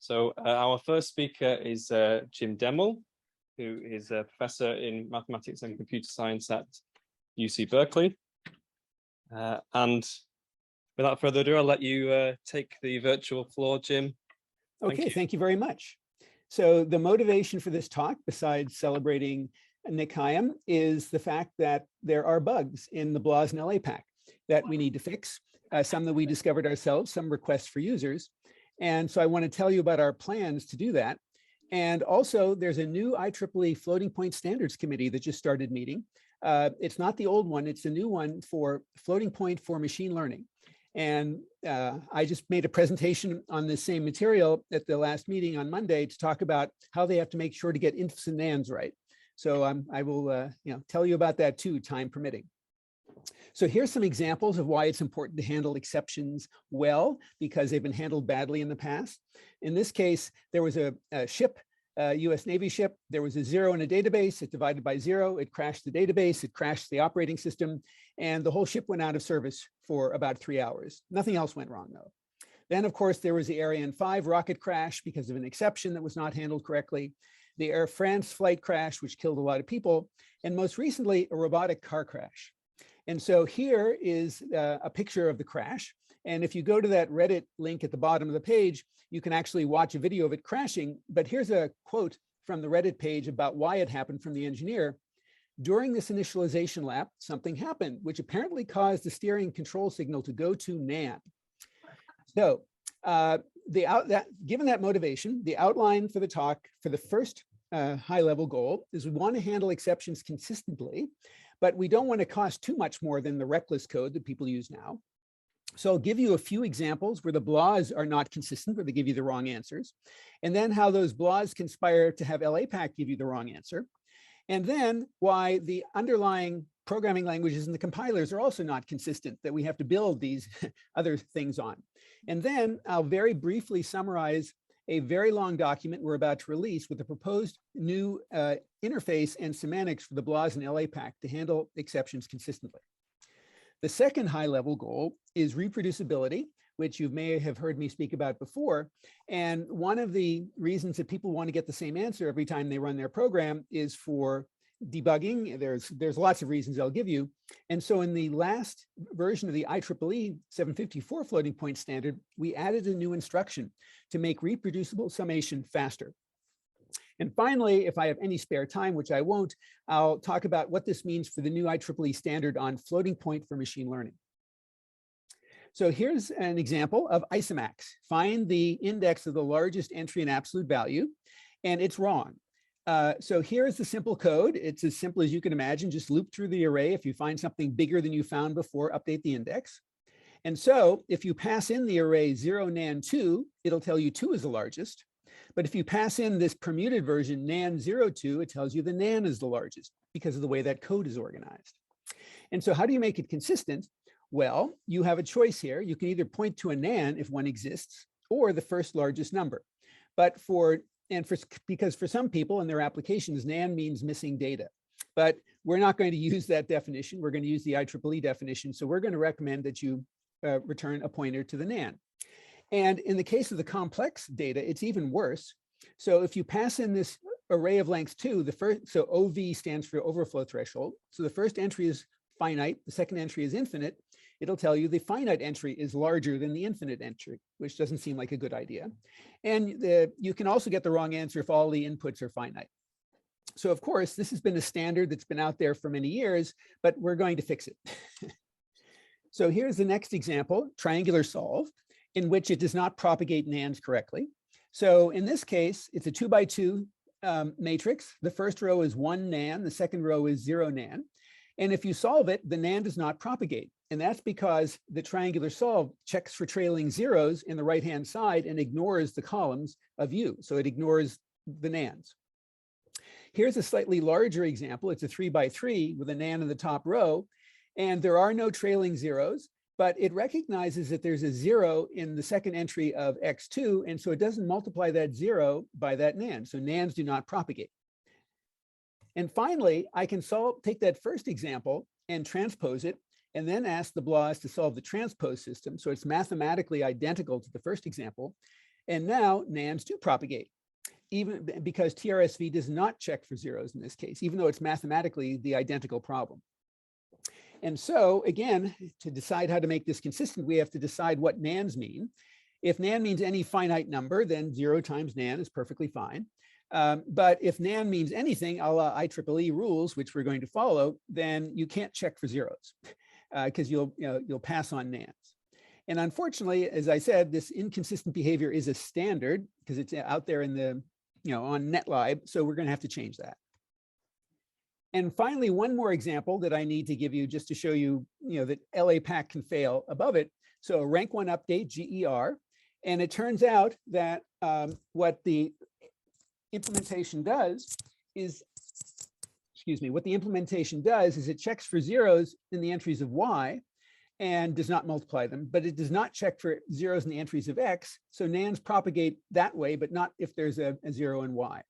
So our first speaker is Jim Demmel, who is a professor in mathematics and computer science at UC Berkeley. And without further ado, I'll let you take the virtual floor, Jim. Okay, thank you very much. So the motivation for this talk, besides celebrating Nick Hyam, is the fact that there are bugs in the BLAS and nla-pack that we need to fix, some that we discovered ourselves, some requests for users. And so I want to tell you about our plans to do that. And also there's a new IEEE Floating Point Standards Committee that just started meeting. It's not the old one, it's a new one for floating point for machine learning. And I just made a presentation on the same material at the last meeting on Monday to talk about how they have to make sure to get infs and nans right. So I will tell you about that too, time permitting. So here's some examples of why it's important to handle exceptions well, because they've been handled badly in the past. In this case, there was a ship, US Navy ship. There was a 0 in a database. It divided by 0. It crashed the database. It crashed the operating system. And the whole ship went out of service for about 3 hours. Nothing else went wrong, though. Then, of course, there was the Ariane 5 rocket crash because of an exception that was not handled correctly. The Air France flight crash, which killed a lot of people. And most recently, a robotic car crash. And so here is a picture of the crash. And if you go to that Reddit link at the bottom of the page, you can actually watch a video of it crashing. But here's a quote from the Reddit page about why it happened from the engineer. During this initialization lap, something happened, which apparently caused the steering control signal to go to NAN. So given that motivation, the outline for the talk for the first high-level goal is we want to handle exceptions consistently, but we don't want to cost too much more than the reckless code that people use now. So I'll give you a few examples where the BLAs are not consistent, where they give you the wrong answers, and then how those BLAs conspire to have nla-pack give you the wrong answer, and then why the underlying programming languages and the compilers are also not consistent, that we have to build these other things on. And then I'll very briefly summarize a very long document we're about to release with a proposed new interface and semantics for the BLAS and nla-pack to handle exceptions consistently. The second high-level goal is reproducibility, which you may have heard me speak about before. And one of the reasons that people want to get the same answer every time they run their program is for debugging. There's lots of reasons I'll give you. And so in the last version of the IEEE 754 floating point standard, we added a new instruction to make reproducible summation faster. And finally, if I have any spare time, which I won't, I'll talk about what this means for the new IEEE standard on floating point for machine learning. So here's an example of isomax. Find the index of the largest entry in absolute value, and it's wrong. So here's the simple code. It's as simple as you can imagine. Just loop through the array. If you find something bigger than you found before, update the index. And so if you pass in the array 0 nan 2, it'll tell you 2 is the largest. But if you pass in this permuted version nan 02, it tells you the nan is the largest because of the way that code is organized. And so how do you make it consistent? Well, you have a choice here. You can either point to a nan if one exists, or the first largest number. But because for some people in their applications, nan means missing data. But we're not going to use that definition. We're going to use the IEEE definition. So we're going to recommend that you return a pointer to the nan. And in the case of the complex data, it's even worse. So if you pass in this array of lengths 2, so OV stands for overflow threshold. So the first entry is finite, the second entry is infinite. It'll tell you the finite entry is larger than the infinite entry, which doesn't seem like a good idea. And you can also get the wrong answer if all the inputs are finite. So of course, this has been a standard that's been out there for many years, but we're going to fix it. So here's the next example, triangular solve, in which it does not propagate nans correctly. So in this case, it's a 2x2 matrix. The first row is 1 nan, the second row is 0 nan. And if you solve it, the nan does not propagate. And that's because the triangular solve checks for trailing zeros in the right-hand side and ignores the columns of U. So it ignores the nans. Here's a slightly larger example. It's a 3x3 with a nan in the top row. And there are no trailing zeros, but it recognizes that there's a 0 in the second entry of x2. And so it doesn't multiply that 0 by that nan. So nans do not propagate. And finally, I can take that first example and transpose it, and then ask the BLAS to solve the transpose system. So it's mathematically identical to the first example. And now nans do propagate, even because TRSV does not check for zeros in this case, even though it's mathematically the identical problem. And so again, to decide how to make this consistent, we have to decide what nans mean. If nan means any finite number, then 0 times nan is perfectly fine. But if nan means anything, a la IEEE rules, which we're going to follow, then you can't check for zeros because you'll pass on nans. And unfortunately, as I said, this inconsistent behavior is a standard because it's out there in the, on NetLib. So we're going to have to change that. And finally, one more example that I need to give you just to show you, that LA-PAC can fail above it. So rank 1 update, GER. And it turns out that what the implementation does is, what the implementation does is it checks for zeros in the entries of Y and does not multiply them, but it does not check for zeros in the entries of X. So nans propagate that way, but not if there's a 0 in Y.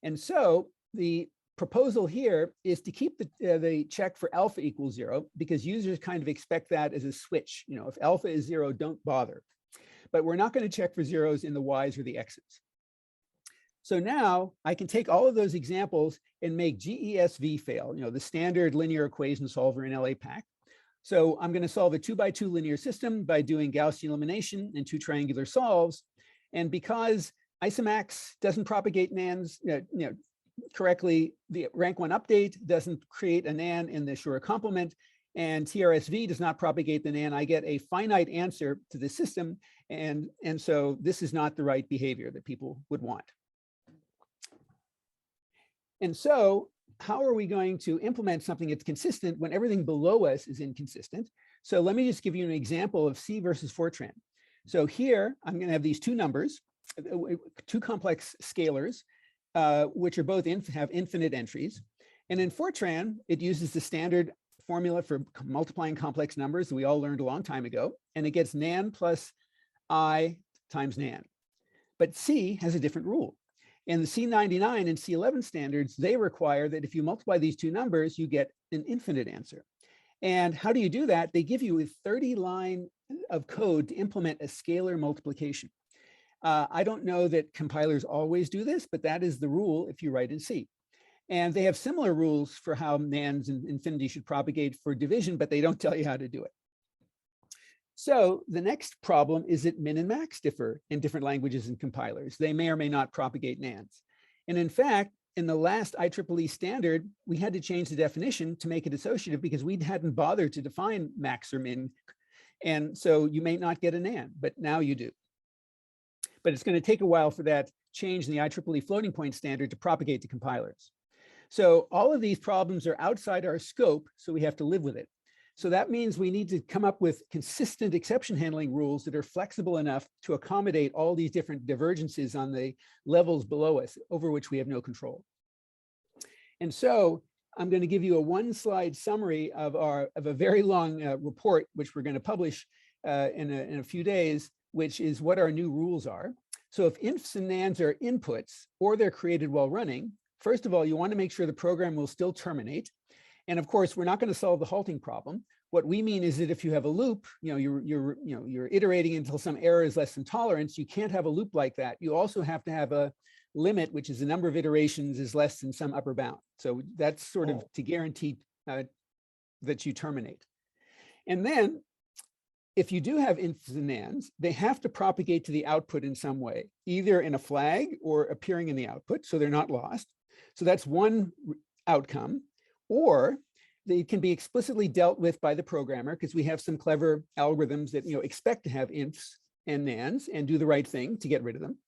And so the proposal here is to keep the check for alpha equals 0 because users kind of expect that as a switch. If alpha is 0, don't bother. But we're not going to check for zeros in the Ys or the X's. So now I can take all of those examples and make GESV fail, the standard linear equation solver in LA-PAC. So I'm going to solve a 2x2 linear system by doing Gaussian elimination and 2 triangular solves. And because Isomax doesn't propagate nans correctly, the rank 1 update doesn't create a nan in the Schur complement, and TRSV does not propagate the nan, I get a finite answer to the system. And so this is not the right behavior that people would want. And so how are we going to implement something that's consistent when everything below us is inconsistent? So let me just give you an example of C versus Fortran. So here, I'm going to have these two numbers, 2 complex scalars, which are both have infinite entries. And in Fortran, it uses the standard formula for multiplying complex numbers that we all learned a long time ago. And it gets nan plus I times nan. But C has a different rule. And the C99 and C11 standards, they require that if you multiply these two numbers, you get an infinite answer. And how do you do that? They give you a 30 line of code to implement a scalar multiplication. I don't know that compilers always do this, but that is the rule if you write in C. And they have similar rules for how nans and infinity should propagate for division, but they don't tell you how to do it. So the next problem is that min and max differ in different languages and compilers. They may or may not propagate nans. And in fact, in the last IEEE standard, we had to change the definition to make it associative because we hadn't bothered to define max or min. And so you may not get a nan, but now you do. But it's going to take a while for that change in the IEEE floating point standard to propagate to compilers. So all of these problems are outside our scope, so we have to live with it. So that means we need to come up with consistent exception handling rules that are flexible enough to accommodate all these different divergences on the levels below us over which we have no control. And so I'm going to give you a 1-slide summary of a very long report, which we're going to publish in a few days, which is what our new rules are. So if infs and nans are inputs or they're created while running, first of all, you want to make sure the program will still terminate. And of course, we're not going to solve the halting problem. What we mean is that if you have a loop, you're iterating until some error is less than tolerance, you can't have a loop like that. You also have to have a limit, which is the number of iterations is less than some upper bound. So that's sort of to guarantee that you terminate. And then if you do have infs and nans, they have to propagate to the output in some way, either in a flag or appearing in the output, so they're not lost. So that's one outcome. Or they can be explicitly dealt with by the programmer because we have some clever algorithms that expect to have infs and nans and do the right thing to get rid of them.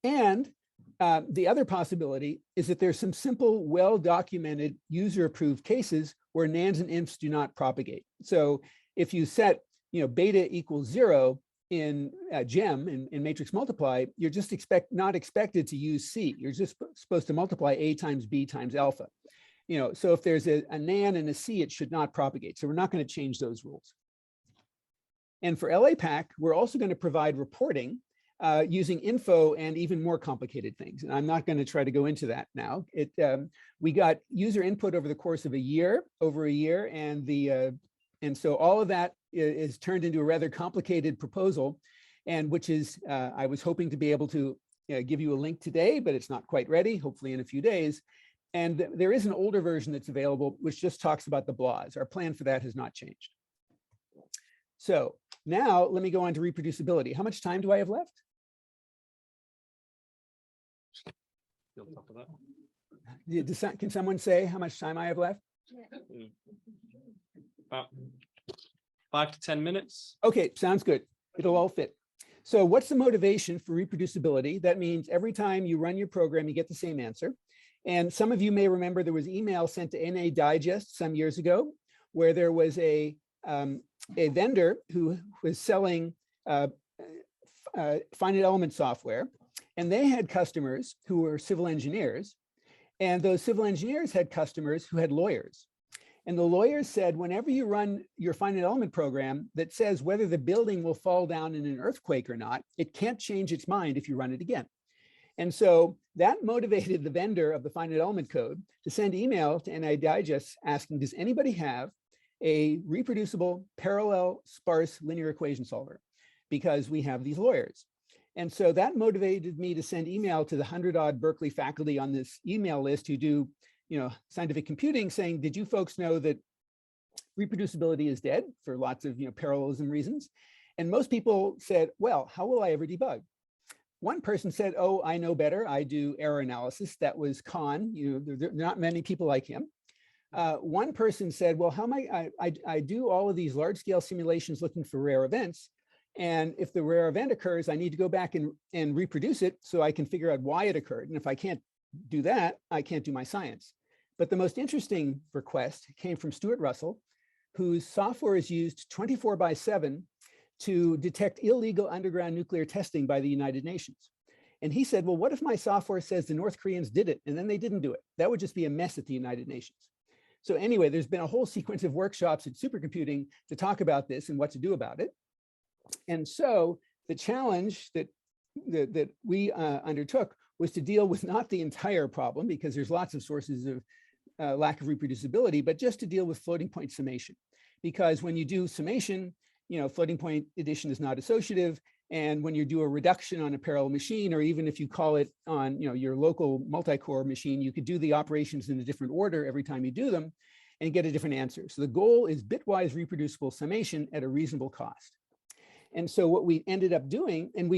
And the other possibility is that there's some simple, well-documented, user-approved cases where nans and infs do not propagate. So if you set beta equals 0 in gem in matrix multiply, you're just not expected to use C. You're just supposed to multiply A times B times alpha. So if there's a nan and a C, it should not propagate. So we're not going to change those rules. And for LA-PAC, we're also going to provide reporting using info and even more complicated things. And I'm not going to try to go into that now. We got user input over the course of over a year, and so all of that is turned into a rather complicated proposal. and which is, I was hoping to be able to give you a link today, but it's not quite ready, hopefully in a few days. And there is an older version that's available, which just talks about the blahs. Our plan for that has not changed. So now let me go on to reproducibility. How much time do I have left? Still top of that. Can someone say how much time I have left? About 5 to 10 minutes. Okay, sounds good. It'll all fit. So what's the motivation for reproducibility? That means every time you run your program, you get the same answer. And some of you may remember there was email sent to NA Digest some years ago, where there was a vendor who was selling finite element software, and they had customers who were civil engineers, and those civil engineers had customers who had lawyers. And the lawyers said, whenever you run your finite element program that says whether the building will fall down in an earthquake or not, it can't change its mind if you run it again. And so that motivated the vendor of the finite element code to send email to NA Digest asking, does anybody have a reproducible parallel sparse linear equation solver? Because we have these lawyers. And so that motivated me to send email to the 100-odd Berkeley faculty on this email list who do, scientific computing, saying, did you folks know that reproducibility is dead for lots of, parallelism reasons? And most people said, well, how will I ever debug? One person said, oh, I know better. I do error analysis. That was Khan. There are not many people like him. One person said, well, how am I do all of these large scale simulations looking for rare events. And if the rare event occurs, I need to go back and reproduce it so I can figure out why it occurred. And if I can't do that, I can't do my science. But the most interesting request came from Stuart Russell, whose software is used 24/7 to detect illegal underground nuclear testing by the United Nations. And he said, well, what if my software says the North Koreans did it and then they didn't do it? That would just be a mess at the United Nations. So anyway, there's been a whole sequence of workshops at supercomputing to talk about this and what to do about it. And so the challenge that we undertook was to deal with not the entire problem, because there's lots of sources of lack of reproducibility, but just to deal with floating point summation. Because when you do summation, floating point addition is not associative. And when you do a reduction on a parallel machine, or even if you call it on your local multi-core machine, you could do the operations in a different order every time you do them and get a different answer. So the goal is bitwise reproducible summation at a reasonable cost. And so what we ended up doing, and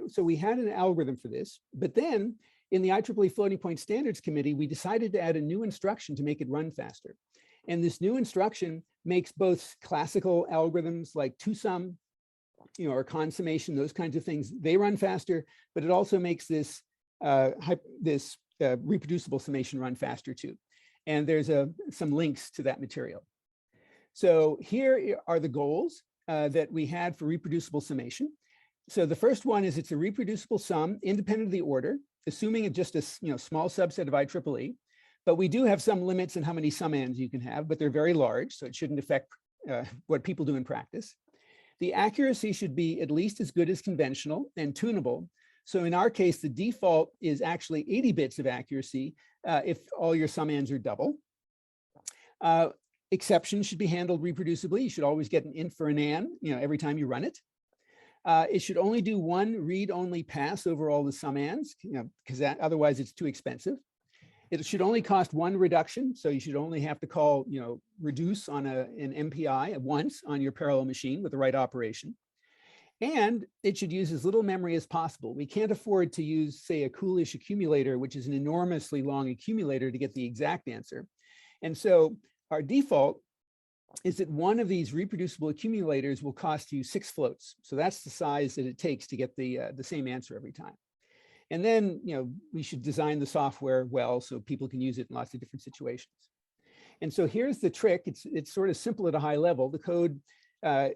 so we had an algorithm for this, but then in the IEEE Floating Point Standards Committee, we decided to add a new instruction to make it run faster. And this new instruction makes both classical algorithms like two-sum, or consummation, those kinds of things, they run faster, but it also makes this reproducible summation run faster too. And there's some links to that material. So here are the goals that we had for reproducible summation. So the first one is it's a reproducible sum independent of the order, assuming it's just a small subset of IEEE. But we do have some limits in how many summands you can have, but they're very large, so it shouldn't affect what people do in practice. The accuracy should be at least as good as conventional and tunable. So in our case, the default is actually 80 bits of accuracy if all your summands are double. Exceptions should be handled reproducibly. You should always get an int for an and, every time you run it. It should only do one read-only pass over all the summands, because otherwise it's too expensive. It should only cost one reduction, so you should only have to call, reduce on an MPI once on your parallel machine with the right operation. And it should use as little memory as possible. We can't afford to use, say, a Coolidge accumulator, which is an enormously long accumulator, to get the exact answer. And so our default is that one of these reproducible accumulators will cost you 6 floats. So that's the size that it takes to get the same answer every time. And then, we should design the software well so people can use it in lots of different situations. And so here's the trick. It's sort of simple at a high level. The code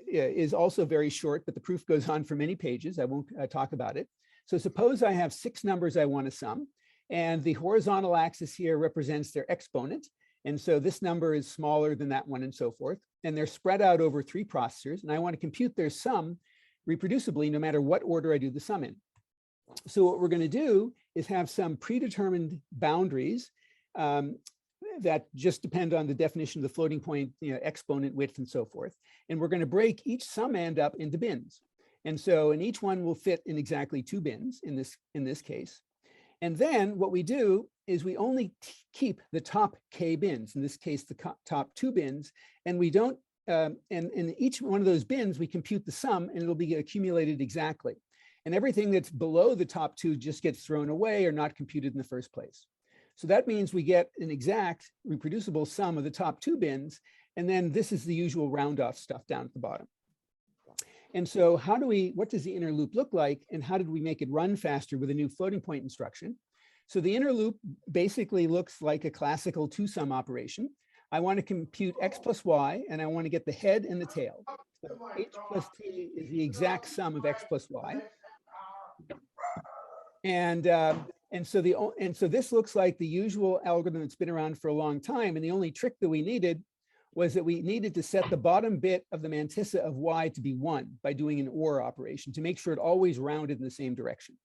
is also very short, but the proof goes on for many pages. I won't talk about it. So suppose I have 6 numbers I want to sum, and the horizontal axis here represents their exponent. And so this number is smaller than that one and so forth. And they're spread out over 3 processors. And I want to compute their sum reproducibly no matter what order I do the sum in. So what we're going to do is have some predetermined boundaries that just depend on the definition of the floating point, exponent width and so forth. And we're going to break each summand up into bins. And so, and each one will fit in exactly 2 bins in this case. And then what we do is we only keep the top K bins, in this case, the top 2 bins, and we don't, and in each one of those bins, we compute the sum and it'll be accumulated exactly. And everything that's below the top 2 just gets thrown away or not computed in the first place. So that means we get an exact reproducible sum of the top 2 bins. And then this is the usual round off stuff down at the bottom. And so what does the inner loop look like, and how did we make it run faster with a new floating point instruction? So the inner loop basically looks like a classical 2-sum operation. I want to compute x plus y, and I want to get the head and the tail. So h plus t is the exact sum of x plus y. And so this looks like the usual algorithm that's been around for a long time. And the only trick that we needed was that we needed to set the bottom bit of the mantissa of y to be 1 by doing an OR operation to make sure it always rounded in the same direction.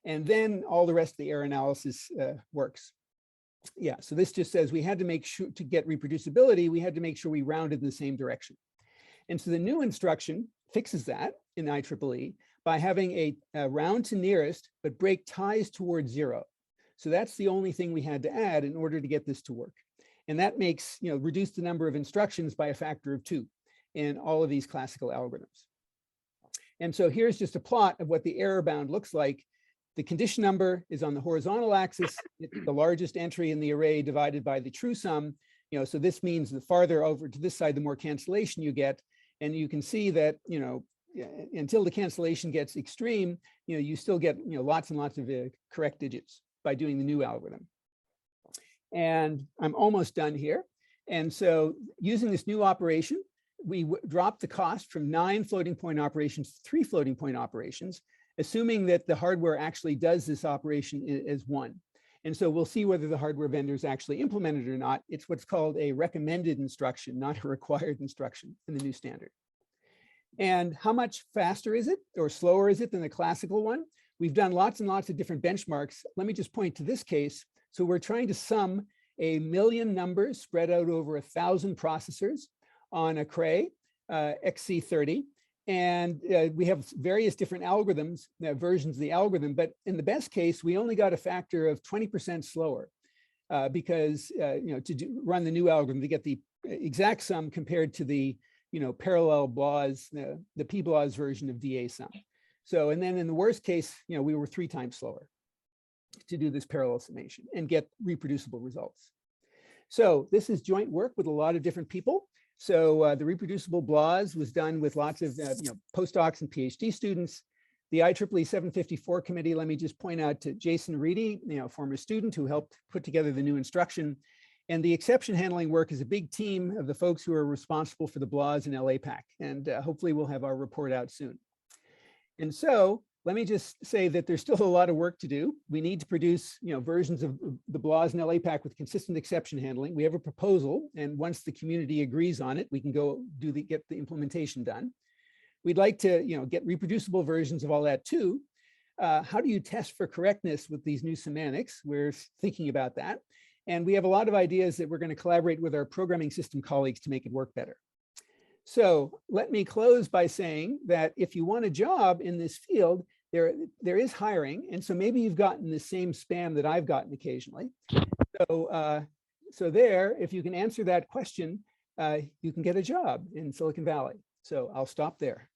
And then all the rest of the error analysis works. Yeah, so this just says we had to make sure, to get reproducibility, we had to make sure we rounded in the same direction. And so the new instruction fixes that in IEEE by having a round to nearest, but break ties towards 0. So that's the only thing we had to add in order to get this to work. And that makes, reduce the number of instructions by a factor of 2 in all of these classical algorithms. And so here's just a plot of what the error bound looks like. The condition number is on the horizontal axis. It's the largest entry in the array divided by the true sum. So this means the farther over to this side, the more cancellation you get. And you can see that, until the cancellation gets extreme, you still get, lots and lots of correct digits by doing the new algorithm. And I'm almost done here. And so using this new operation, we dropped the cost from 9 floating point operations to 3 floating point operations, assuming that the hardware actually does this operation as 1. And so we'll see whether the hardware vendors actually implement it or not. It's what's called a recommended instruction, not a required instruction in the new standard. And how much faster is it or slower is it than the classical one? We've done lots and lots of different benchmarks. Let me just point to this case. So we're trying to sum 1,000,000 numbers spread out over 1,000 processors on a Cray XC30. And we have various different algorithms, versions of the algorithm, but in the best case, we only got a factor of 20% slower because, run the new algorithm to get the exact sum compared to the, parallel BLAS, the PBLAS version of DA sum. So, and then in the worst case, we were 3 times slower to do this parallel summation and get reproducible results. So this is joint work with a lot of different people. So the reproducible BLAS was done with lots of postdocs and PhD students. The IEEE 754 committee, let me just point out to Jason Reedy, former student who helped put together the new instruction. And the exception handling work is a big team of the folks who are responsible for the BLAS and LAPAC. And hopefully we'll have our report out soon. And so let me just say that there's still a lot of work to do. We need to produce, versions of the BLAS and LAPAC with consistent exception handling. We have a proposal, and once the community agrees on it, we can go get the implementation done. We'd like to, get reproducible versions of all that too. How do you test for correctness with these new semantics? We're thinking about that. And we have a lot of ideas that we're going to collaborate with our programming system colleagues to make it work better. So let me close by saying that if you want a job in this field, there is hiring. And so maybe you've gotten the same spam that I've gotten occasionally. So, if you can answer that question, you can get a job in Silicon Valley. So I'll stop there.